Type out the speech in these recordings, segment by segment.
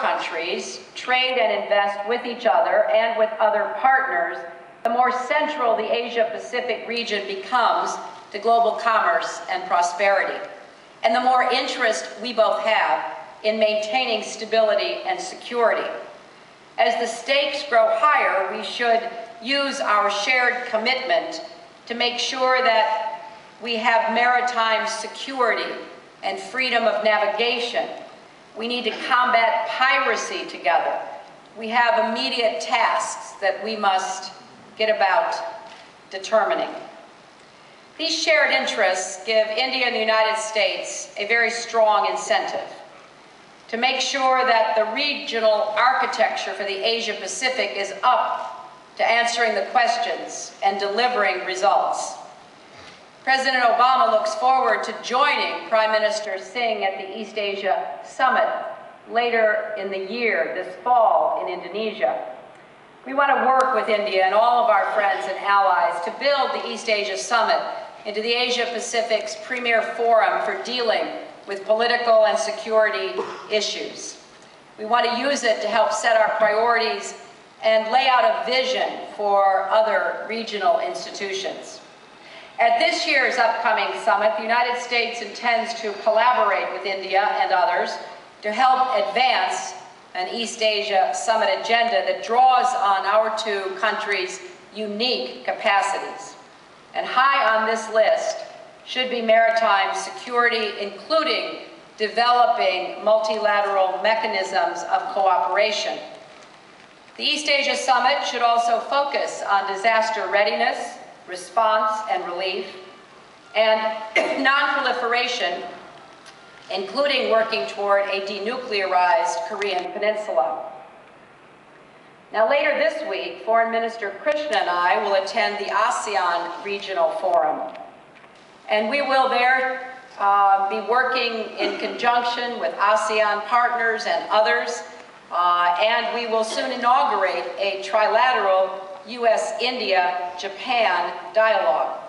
countries trade and invest with each other and with other partners, the more central the Asia-Pacific region becomes to global commerce and prosperity, and the more interest we both have in maintaining stability and security. As the stakes grow higher, we should use our shared commitment to make sure that we have maritime security and freedom of navigation. We need to combat piracy together. We have immediate tasks that we must get about determining. These shared interests give India and the United States a very strong incentive to make sure that the regional architecture for the Asia-Pacific is up to answering the questions and delivering results. President Obama looks forward to joining Prime Minister Singh at the East Asia Summit later in the year, this fall in Indonesia. We want to work with India and all of our friends and allies to build the East Asia Summit into the Asia-Pacific's premier forum for dealing with political and security issues. We want to use it to help set our priorities and lay out a vision for other regional institutions. At this year's upcoming summit, the United States intends to collaborate with India and others to help advance an East Asia Summit agenda that draws on our two countries' unique capacities. And high on this list should be maritime security, including developing multilateral mechanisms of cooperation. The East Asia Summit should also focus on disaster readiness, response and relief, and non-proliferation, including working toward a denuclearized Korean peninsula. Now, later this week, Foreign Minister Krishna and I will attend the ASEAN Regional Forum. And we will there be working in conjunction with ASEAN partners and others, and we will soon inaugurate a trilateral U.S.-India-Japan dialogue.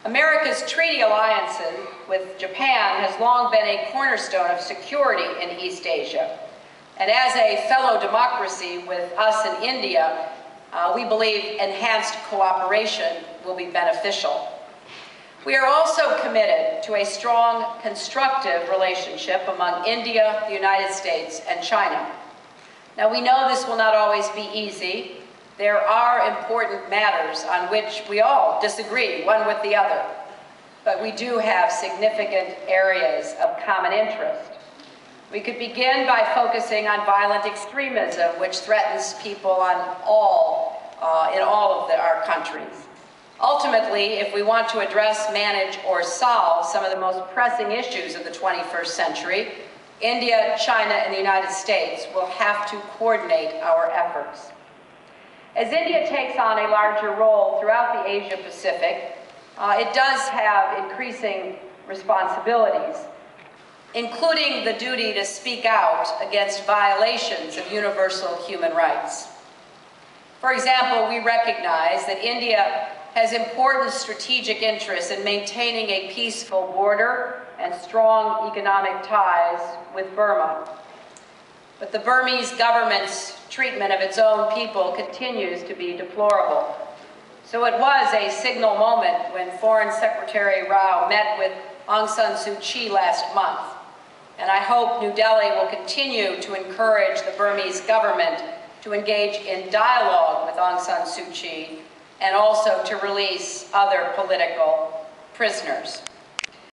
America's treaty alliances with Japan has long been a cornerstone of security in East Asia. And as a fellow democracy with us in India, we believe enhanced cooperation will be beneficial. We are also committed to a strong, constructive relationship among India, the United States, and China. Now, we know this will not always be easy. There are important matters on which we all disagree, one with the other. But we do have significant areas of common interest. We could begin by focusing on violent extremism, which threatens people in all of our countries. Ultimately, if we want to address, manage, or solve some of the most pressing issues of the 21st century, India, China, and the United States will have to coordinate our efforts. As India takes on a larger role throughout the Asia-Pacific, it does have increasing responsibilities, including the duty to speak out against violations of universal human rights. For example, we recognize that India has important strategic interests in maintaining a peaceful border and strong economic ties with Burma. But the Burmese government's treatment of its own people continues to be deplorable. So it was a signal moment when Foreign Secretary Rao met with Aung San Suu Kyi last month. And I hope New Delhi will continue to encourage the Burmese government to engage in dialogue with Aung San Suu Kyi and also to release other political prisoners.